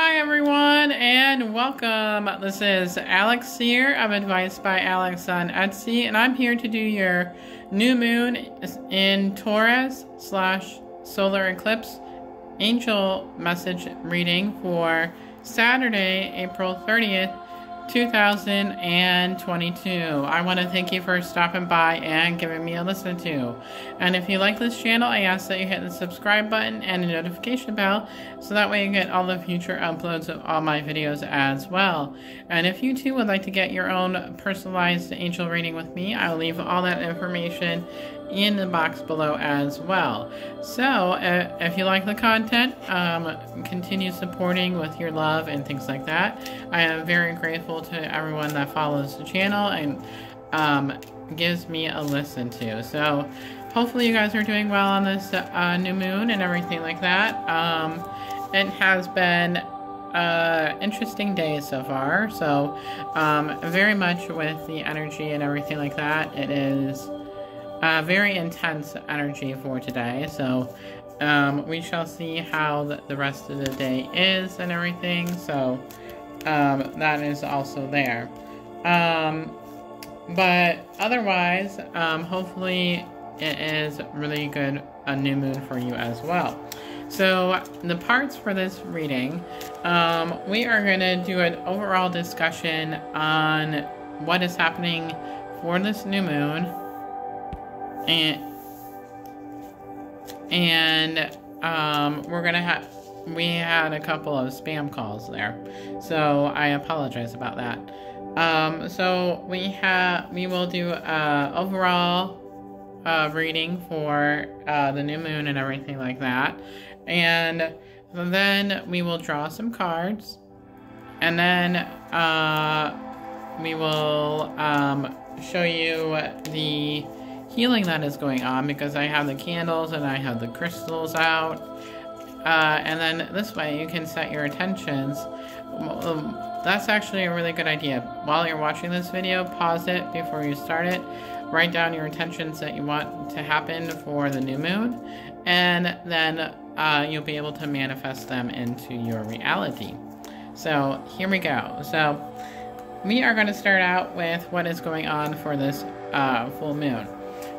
Hi everyone and welcome. This is Alex here of Advice by Alex on Etsy, and I'm here to do your new moon in Taurus / solar eclipse angel message reading for Saturday, April 30th, 2022. I want to thank you for stopping by and giving me a listen to. And if you like this channel, I ask that you hit the subscribe button and the notification bell so that way you get all the future uploads of all my videos as well. And if you too would like to get your own personalized angel reading with me, I'll leave all that information in the box below as well. So if you like the content, continue supporting with your love and things like that. I am very grateful to everyone that follows the channel and gives me a listen to. So hopefully you guys are doing well on this new moon and everything like that. It has been interesting days so far, so very much with the energy and everything like that. It is very intense energy for today, so we shall see how the rest of the day is and everything, so that is also there. But otherwise, hopefully it is really good, a new moon for you as well. So the parts for this reading, we are going to do an overall discussion on what is happening for this new moon. And we're gonna have, we had a couple of spam calls there, so I apologize about that. So we will do overall reading for the new moon and everything like that, and then we will draw some cards, and then we will show you the healing that is going on, because I have the candles and I have the crystals out, and then this way you can set your intentions. That's actually a really good idea. While you're watching this video, pause it before you start it, write down your intentions that you want to happen for the new moon, and then you'll be able to manifest them into your reality. So here we go. So we are going to start out with what is going on for this full moon.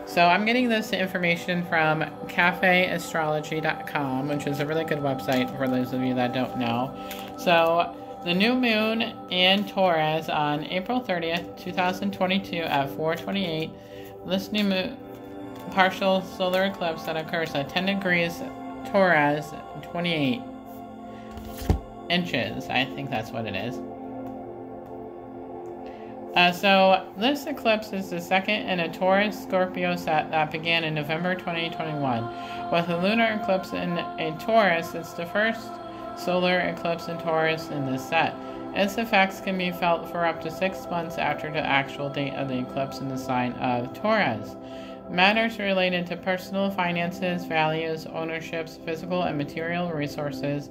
So I'm getting this information from cafeastrology.com, which is a really good website for those of you that don't know. So the new moon in Taurus on April 30th, 2022 at 4:28. This new moon, partial solar eclipse that occurs at 10 degrees Taurus, 28 inches. I think that's what it is. So this eclipse is the second in a Taurus-Scorpio set that began in November 2021. With a lunar eclipse in a Taurus, it's the first solar eclipse in Taurus in this set. Its effects can be felt for up to 6 months after the actual date of the eclipse in the sign of Taurus. Matters related to personal finances, values, ownerships, physical and material resources,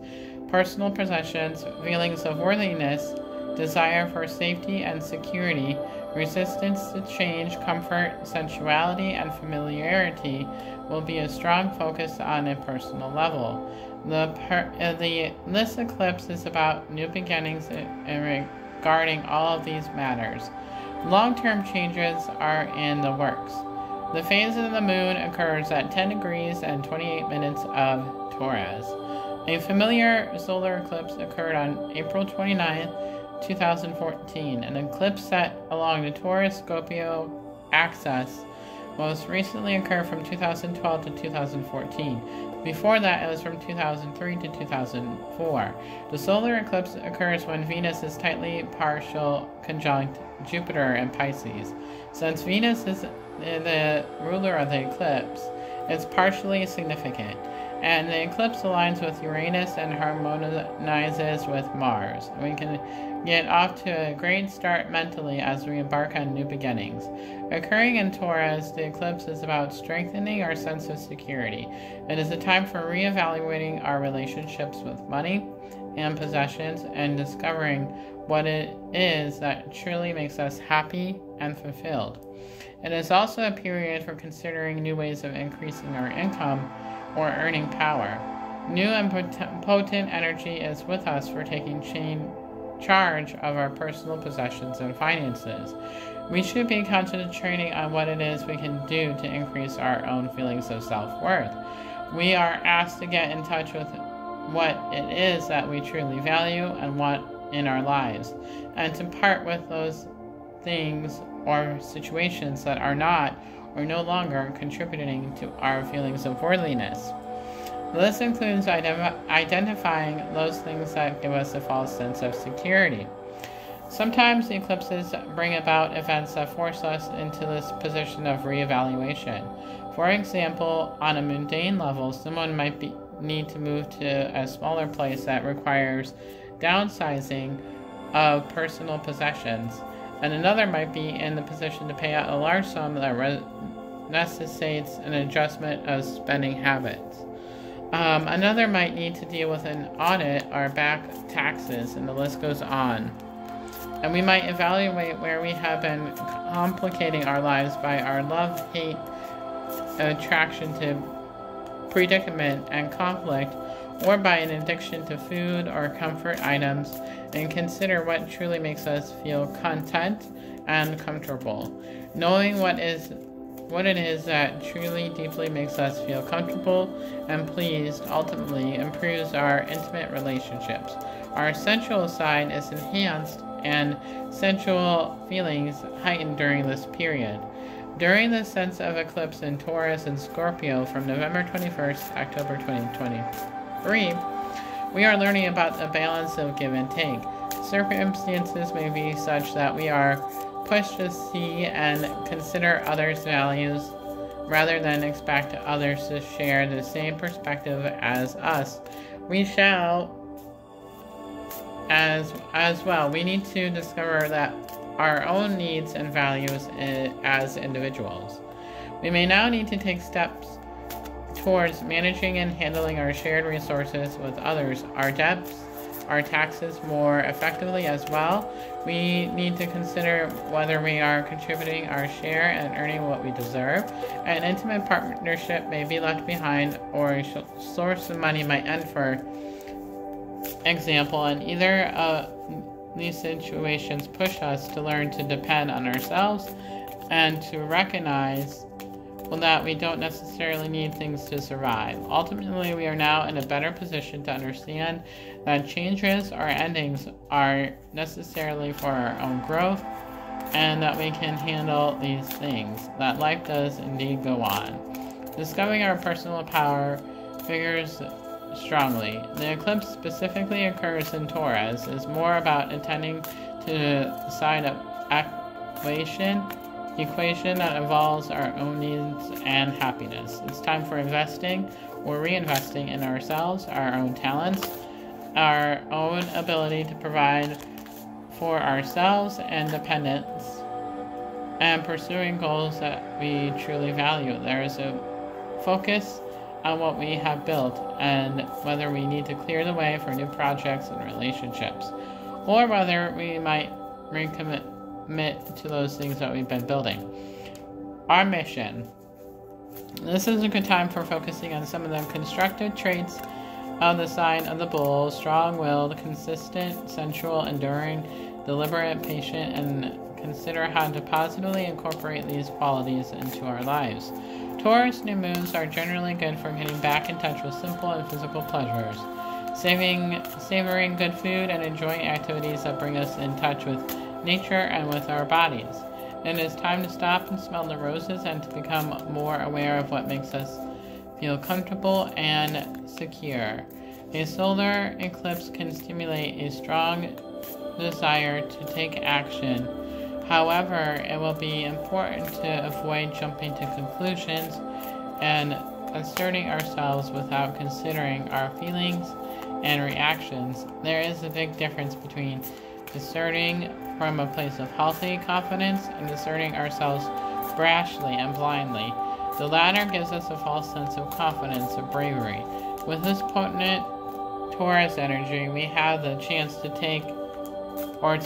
personal possessions, feelings of worthiness, desire for safety and security, resistance to change, comfort, sensuality, and familiarity will be a strong focus on a personal level. This eclipse is about new beginnings regarding all of these matters. Long-term changes are in the works. The phase of the moon occurs at 10 degrees and 28 minutes of Taurus. A familiar solar eclipse occurred on April 29th, 2014, an eclipse set along the Taurus-Scorpio axis most recently occurred from 2012 to 2014. Before that, it was from 2003 to 2004. The solar eclipse occurs when Venus is tightly partial conjunct Jupiter in Pisces. Since Venus is the ruler of the eclipse, it's partially significant, and the eclipse aligns with Uranus and harmonizes with Mars. We can get off to a great start mentally as we embark on new beginnings. Occurring in Taurus, the eclipse is about strengthening our sense of security. It is a time for reevaluating our relationships with money and possessions and discovering what it is that truly makes us happy and fulfilled. It is also a period for considering new ways of increasing our income or earning power. New and potent energy is with us for taking charge of our personal possessions and finances. We should be concentrating on what it is we can do to increase our own feelings of self-worth. We are asked to get in touch with what it is that we truly value and want in our lives, and to part with those things or situations that are not or no longer contributing to our feelings of worthiness. This includes identifying those things that give us a false sense of security. Sometimes the eclipses bring about events that force us into this position of reevaluation. For example, on a mundane level, someone might need to move to a smaller place that requires downsizing of personal possessions, and another might be in the position to pay out a large sum that necessitates an adjustment of spending habits. Another might need to deal with an audit or back taxes, and the list goes on. And we might evaluate where we have been complicating our lives by our love-hate attraction to predicament and conflict, or by an addiction to food or comfort items, and consider what truly makes us feel content and comfortable. Knowing what it is that truly deeply makes us feel comfortable and pleased ultimately improves our intimate relationships. Our sensual side is enhanced and sensual feelings heightened during this period. During the sense of eclipse in Taurus and Scorpio from November 21st to October 2023, we are learning about the balance of give and take. Circumstances may be such that we are pushed to see and consider others' values rather than expect others to share the same perspective as us. We shall as well. We need to discover that our own needs and values as individuals. We may now need to take steps towards managing and handling our shared resources with others, our debts, our taxes more effectively as well. We need to consider whether we are contributing our share and earning what we deserve. An intimate partnership may be left behind, or a source of money might end, for example, and either of these situations push us to learn to depend on ourselves and to recognize that we don't necessarily need things to survive. Ultimately, we are now in a better position to understand that changes or endings are necessarily for our own growth, and that we can handle these things, that life does indeed go on. Discovering our personal power figures strongly. The eclipse specifically occurs in Taurus, is more about attending to the side of equation that involves our own needs and happiness. It's time for investing or reinvesting in ourselves, our own talents, our own ability to provide for ourselves, independence, and pursuing goals that we truly value. There is a focus on what we have built and whether we need to clear the way for new projects and relationships, or whether we might recommit to those things that we've been building. Our mission. This is a good time for focusing on some of the constructive traits of the sign of the bull: strong-willed, consistent, sensual, enduring, deliberate, patient, and consider how to positively incorporate these qualities into our lives. Taurus new moons are generally good for getting back in touch with simple and physical pleasures, savoring good food, and enjoying activities that bring us in touch with nature and with our bodies. It is time to stop and smell the roses and to become more aware of what makes us feel comfortable and secure. A solar eclipse can stimulate a strong desire to take action. However, it will be important to avoid jumping to conclusions and asserting ourselves without considering our feelings and reactions. There is a big difference between asserting from a place of healthy confidence and asserting ourselves brashly and blindly. The latter gives us a false sense of confidence or bravery. With this potent Taurus energy, we have the chance to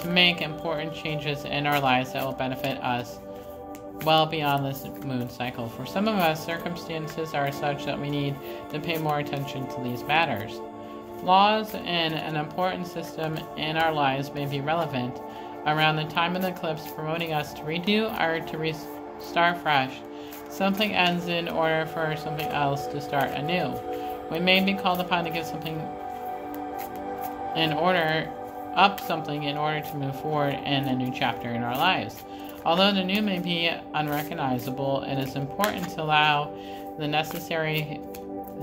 make important changes in our lives that will benefit us well beyond this moon cycle. For some of us, circumstances are such that we need to pay more attention to these matters. Flaws in an important system in our lives may be relevant around the time of the eclipse, promoting us to redo or to start fresh. Something ends in order for something else to start anew. We may be called upon to get something in order to move forward in a new chapter in our lives. Although the new may be unrecognizable, it is important to allow the necessary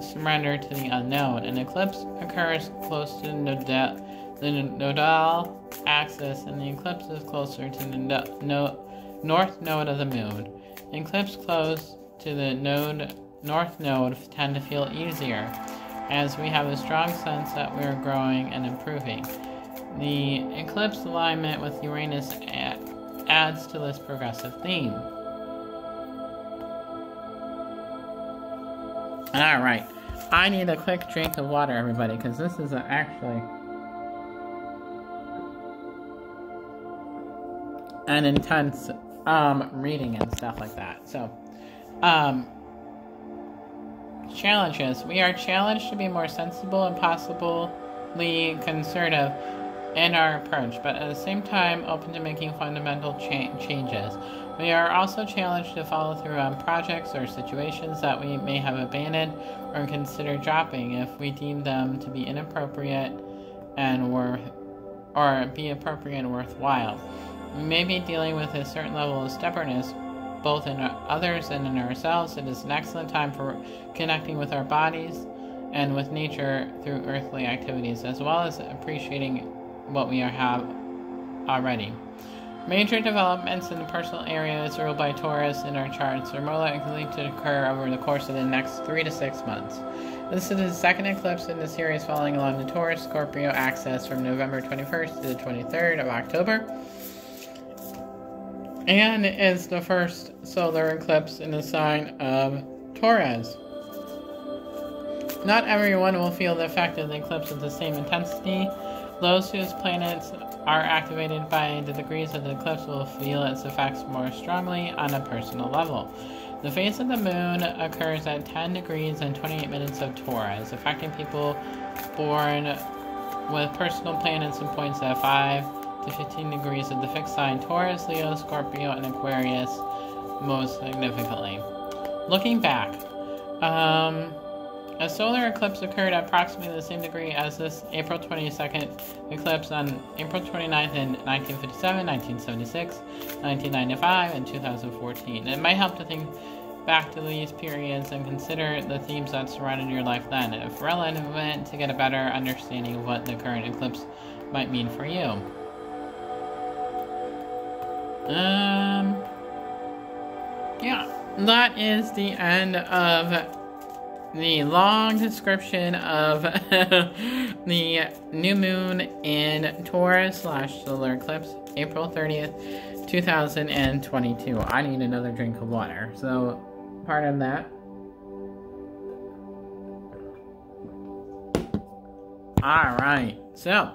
surrender to the unknown. An eclipse occurs close to the nodal axis, and the eclipse is closer to the north node of the moon. Eclipse close to the north node tend to feel easier, as we have a strong sense that we are growing and improving. The eclipse alignment with Uranus adds to this progressive theme. Alright, I need a quick drink of water, everybody, because this is actually an intense reading and stuff like that. So, challenges. We are challenged to be more sensible and possibly conservative in our approach, but at the same time open to making fundamental changes. We are also challenged to follow through on projects or situations that we may have abandoned or consider dropping if we deem them to be inappropriate and worthwhile. We may be dealing with a certain level of stubbornness both in others and in ourselves. It is an excellent time for connecting with our bodies and with nature through earthly activities, as well as appreciating what we have already. Major developments in the personal areas ruled by Taurus in our charts are more likely to occur over the course of the next 3 to 6 months. This is the second eclipse in the series falling along the Taurus-Scorpio axis from November 21st to the 23rd of October, and is the first solar eclipse in the sign of Taurus. Not everyone will feel the effect of the eclipse with the same intensity. Those whose planets are activated by the degrees of the eclipse will feel its effects more strongly on a personal level. The phase of the moon occurs at 10 degrees and 28 minutes of Taurus, affecting people born with personal planets and points at 5 to 15 degrees of the fixed sign Taurus, Leo, Scorpio, and Aquarius most significantly. Looking back, a solar eclipse occurred at approximately the same degree as this April 22nd eclipse on April 29th in 1957, 1976, 1995, and 2014. It might help to think back to these periods and consider the themes that surrounded your life then, if relevant, to get a better understanding of what the current eclipse might mean for you. Yeah, that is the end of the long description of the new moon in Taurus / solar eclipse, April 30th, 2022. I need another drink of water, so pardon that. Alright, so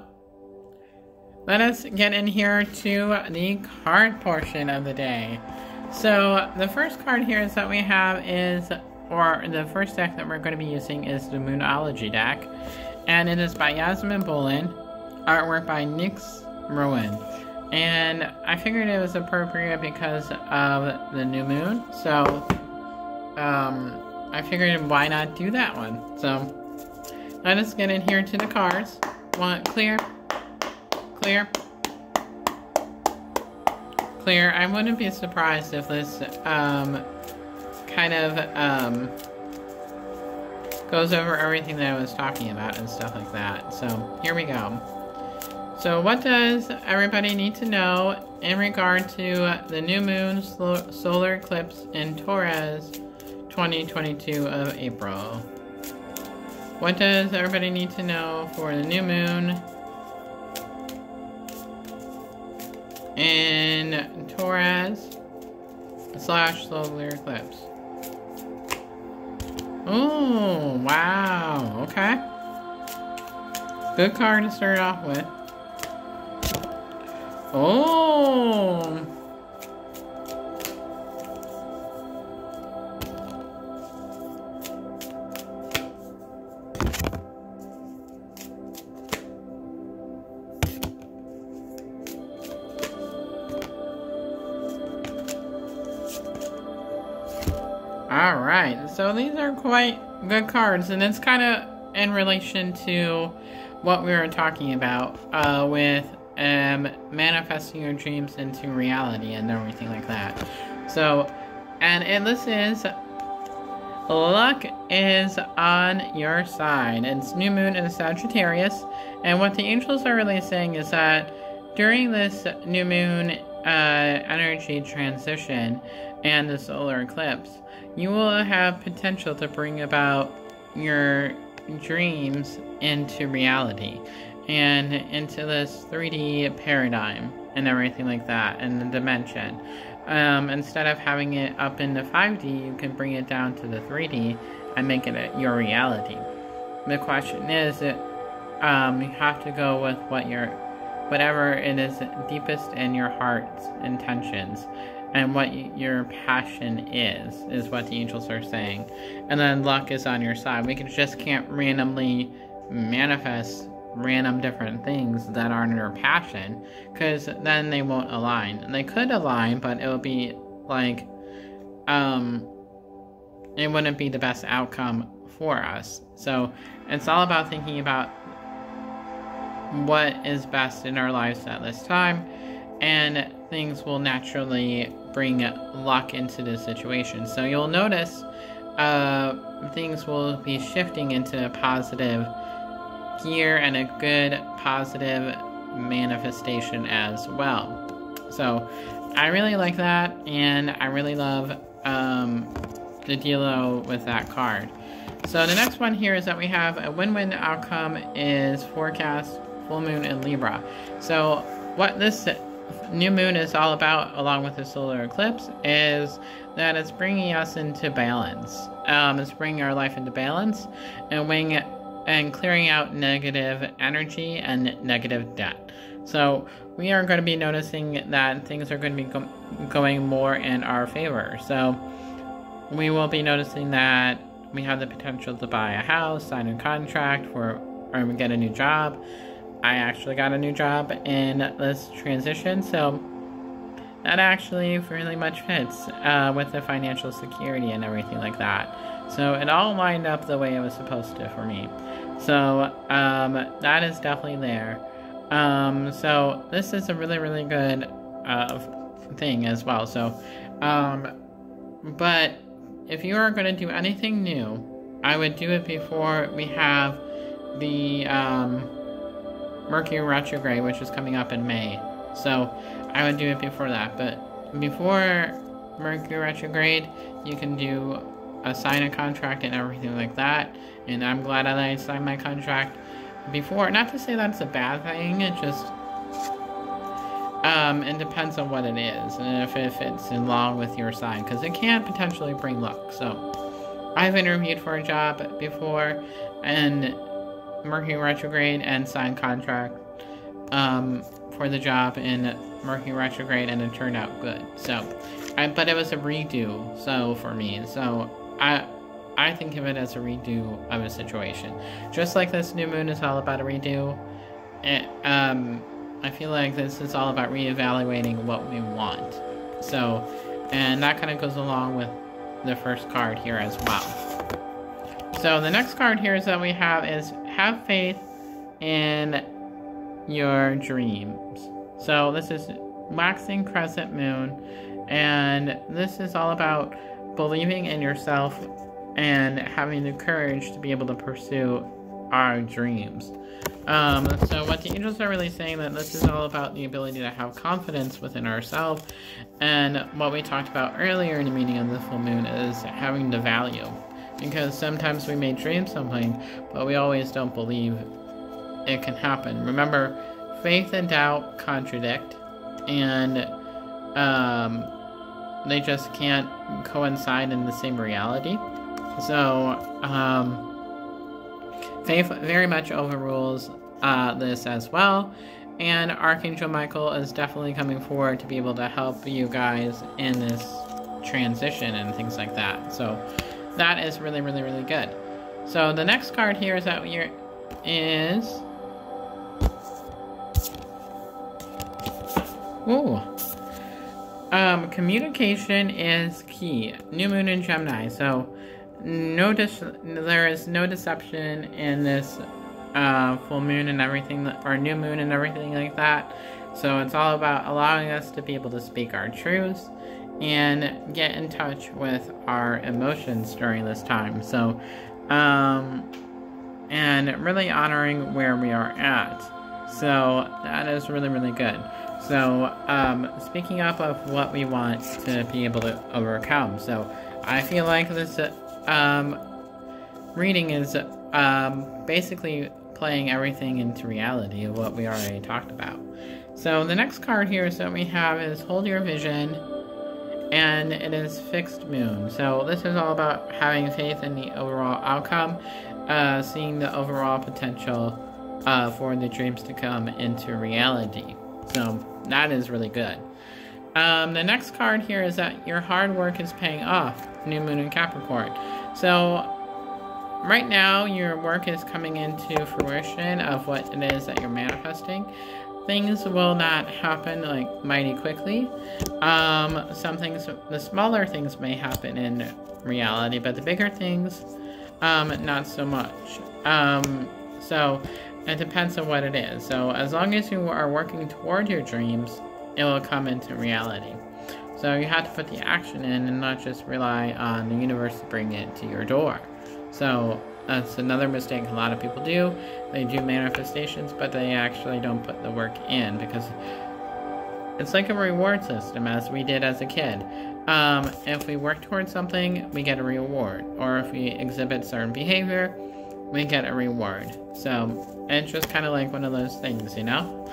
let us get in here to the card portion of the day. So the first card here is that we have is, or the first deck that we're going to be using is the Moonology deck, and it is by Yasmin Bolin, artwork by Nix Rowan, and I figured it was appropriate because of the new moon, so I figured why not do that one. So let us get in here to the cards. Clear. I wouldn't be surprised if this kind of goes over everything that I was talking about and stuff like that. So here we go. So what does everybody need to know in regard to the new moon solar eclipse in Taurus 2022 of April? What does everybody need to know for the new moon in Taurus / solar eclipse? Oh, wow. Okay. Good card to start off with. Oh. Alright, so these are quite good cards, and it's kind of in relation to what we were talking about with manifesting your dreams into reality and everything like that. So, and this is, luck is on your side. It's new moon in Sagittarius, and what the angels are really saying is that during this new moon energy transition and the solar eclipse, you will have potential to bring about your dreams into reality and into this 3D paradigm and everything like that, and the dimension. Instead of having it up in the 5D, you can bring it down to the 3D and make it your reality. The question is that you have to go with whatever it is deepest in your heart's intentions, and what your passion is what the angels are saying. And then luck is on your side. We just can't randomly manifest random different things that aren't your passion, because then they won't align. And they could align, but it would be like, it wouldn't be the best outcome for us. So it's all about thinking about what is best in our lives at this time, and things will naturally bring luck into the situation. So you'll notice things will be shifting into a positive gear and a good positive manifestation as well. So I really like that, and I really love the dealo with that card. So the next one here is that we have a win-win outcome is forecast full moon in Libra. So what this new moon is all about, along with the solar eclipse, is that it's bringing us into balance. It's bringing our life into balance and clearing out negative energy and negative debt. So we are going to be noticing that things are going to be going more in our favor. So we will be noticing that we have the potential to buy a house, sign a contract, or get a new job. I actually got a new job in this transition, so that actually really much fits with the financial security and everything like that. So it all lined up the way it was supposed to for me. So that is definitely there. So this is a really, really good thing as well. So, but if you are going to do anything new, I would do it before we have the Mercury retrograde, which is coming up in May. So I would do it before that. But before Mercury retrograde, you can sign a contract and everything like that. And I'm glad that I signed my contract before. Not to say that's a bad thing. It just it depends on what it is, and if it's in line with your sign, because it can potentially bring luck. So I've interviewed for a job before, and Mercury retrograde, and signed contract for the job in Mercury retrograde, and it turned out good. So, but it was a redo. So for me, so I think of it as a redo of a situation, just like this new moon is all about a redo. I feel like this is all about reevaluating what we want. So, and that kind of goes along with the first card here as well. So the next card here is that we have is have faith in your dreams. So this is waxing crescent moon, and this is all about believing in yourself and having the courage to be able to pursue our dreams. So what the angels are really saying, that this is all about the ability to have confidence within ourselves, and what we talked about earlier in the meaning of the full moon is having the value, because sometimes we may dream something, but we always don't believe it can happen. Remember, faith and doubt contradict, and they just can't coincide in the same reality. So faith very much overrules this as well, and Archangel Michael is definitely coming forward to be able to help you guys in this transition and things like that. So that is really, really, really good. So the next card here is that Communication is key. New moon in Gemini, so there is no deception in this full moon and everything, or new moon and everything like that. So it's all about allowing us to be able to speak our truths and get in touch with our emotions during this time. So, and really honoring where we are at. So that is really, really good. So, speaking up of what we want to be able to overcome. So, I feel like this reading is basically playing everything into reality of what we already talked about. So, the next card here that we have is Hold Your Vision, and it is Fixed Moon. So, this is all about having faith in the overall outcome, seeing the overall potential for the dreams to come into reality. So that is really good. The next card here is that your hard work is paying off. New moon in Capricorn. So right now your work is coming into fruition of what it is that you're manifesting. Things will not happen like mighty quickly. Some things, the smaller things may happen in reality, but the bigger things, not so much. So it depends on what it is. So as long as you are working toward your dreams, it will come into reality. So you have to put the action in and not just rely on the universe to bring it to your door. So that's another mistake a lot of people do. They do manifestations, but they actually don't put the work in, because it's like a reward system, as we did as a kid. If we work towards something, we get a reward. Or if we exhibit certain behavior, we get a reward. So it's just kind of like one of those things, you know?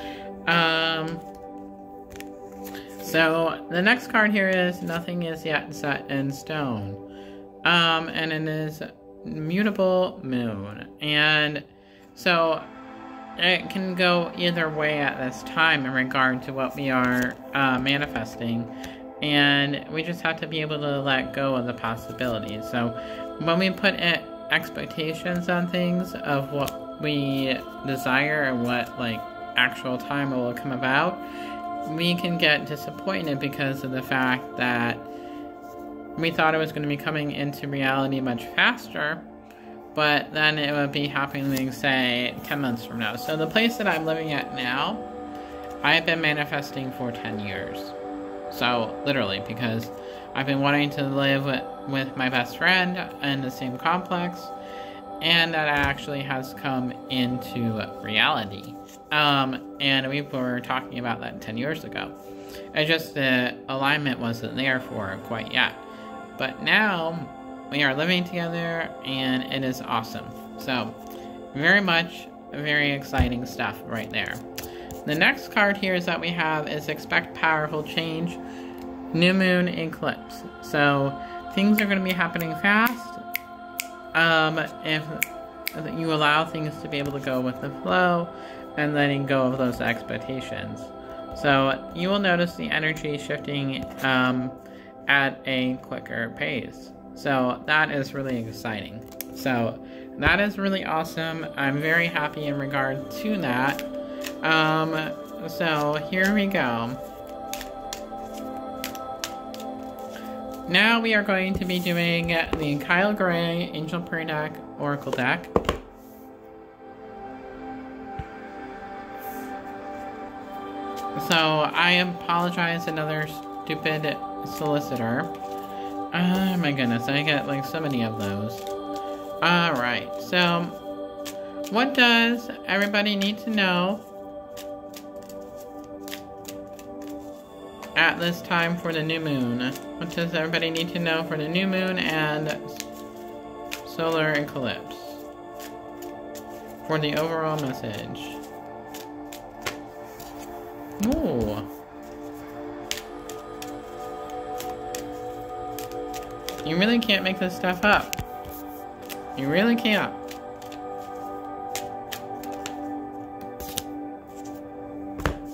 So the next card here is Nothing Is Yet Set in Stone. And it is Mutable Moon. And so it can go either way at this time in regard to what we are manifesting. And we just have to be able to let go of the possibilities. So when we put expectations on things of what we desire and what like actual time will come about, we can get disappointed because of the fact that we thought it was going to be coming into reality much faster, but then it would be happening, say, 10 months from now. So the place that I'm living at now, I've been manifesting for 10 years. So literally, because I've been wanting to live with my best friend in the same complex, and that actually has come into reality. And we were talking about that 10 years ago. It just, the alignment wasn't there for it quite yet. But now, we are living together, and it is awesome. So, very exciting stuff right there. The next card here is that we have is Expect Powerful Change, New Moon Eclipse. So, things are going to be happening fast. If you allow things to be able to go with the flow and letting go of those expectations. So you will notice the energy shifting at a quicker pace. So that is really exciting. So that is really awesome. I'm very happy in regard to that. So here we go. Now we are going to be doing the Kyle Gray Angel Prayer Deck Oracle Deck. So I apologize, another stupid solicitor. Oh my goodness, I get like so many of those. Alright, so what does everybody need to know at this time for the new moon? What does everybody need to know for the new moon and solar eclipse for the overall message? Ooh. You really can't make this stuff up. You really can't.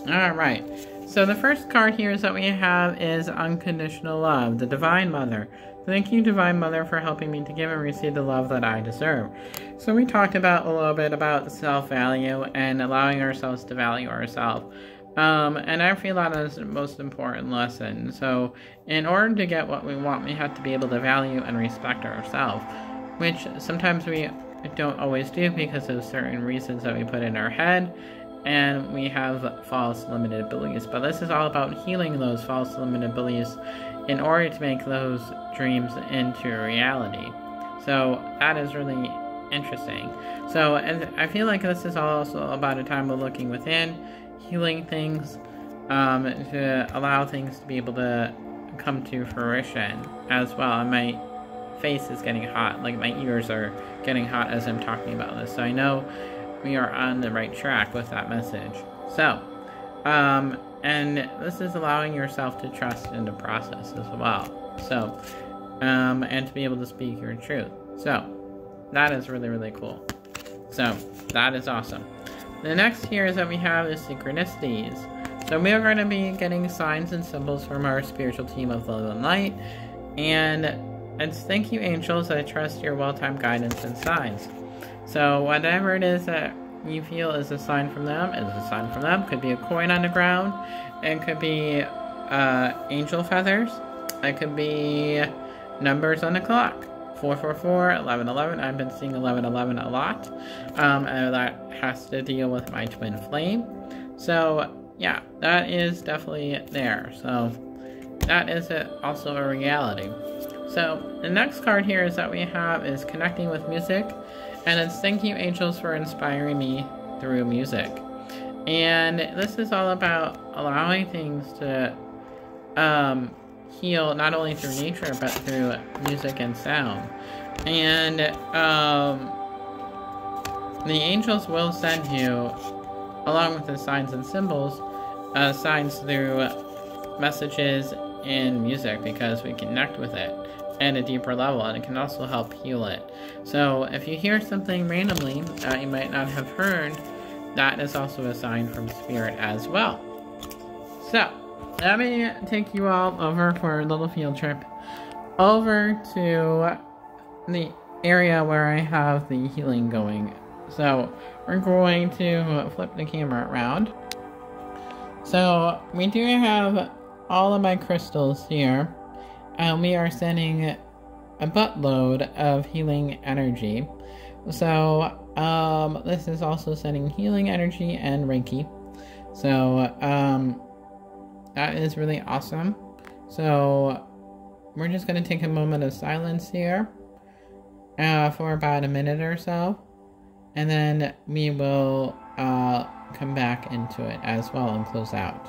Alright. So the first card here is that we have is Unconditional Love, the Divine Mother. Thank you, Divine Mother, for helping me to give and receive the love that I deserve. So we talked about a little bit about self-value and allowing ourselves to value ourselves. And I feel that is the most important lesson. So in order to get what we want, we have to be able to value and respect ourselves, which sometimes we don't always do because of certain reasons that we put in our head, and we have false limited beliefs. But this is all about healing those false limited beliefs in order to make those dreams into reality. So that is really interesting. So, and I feel like this is also about a time of looking within, healing things, to allow things to be able to come to fruition as well. And my face is getting hot, like my ears are getting hot as I'm talking about this. So I know we are on the right track with that message. So, and this is allowing yourself to trust in the process as well. So, and to be able to speak your truth. So, that is really, really cool. So, that is awesome. The next here is that we have the synchronicities. So, we are going to be getting signs and symbols from our spiritual team of love and light. And it's thank you, angels. I trust your well-timed guidance and signs. So, whatever it is that you feel is a sign from them, is a sign from them. Could be a coin on the ground. It could be angel feathers. It could be numbers on the clock. 444, 1111. I've been seeing 1111 a lot. And that has to deal with my twin flame. So, yeah, that is definitely there. So, that is also a reality. So, the next card here is that we have is connecting with music. And it's thank you, angels, for inspiring me through music. And this is all about allowing things to heal not only through nature but through music and sound. And the angels will send you, along with the signs and symbols, signs through messages in music, because we connect with it at a deeper level, and it can also help heal it. So if you hear something randomly that you might not have heard, that is also a sign from spirit as well. So let me take you all over for a little field trip over to the area where I have the healing going. So we're going to flip the camera around. So we do have all of my crystals here, and we are sending a buttload of healing energy. So this is also sending healing energy and Reiki. So that is really awesome. So we're just going to take a moment of silence here for about a minute or so, and then we will come back into it as well and close out.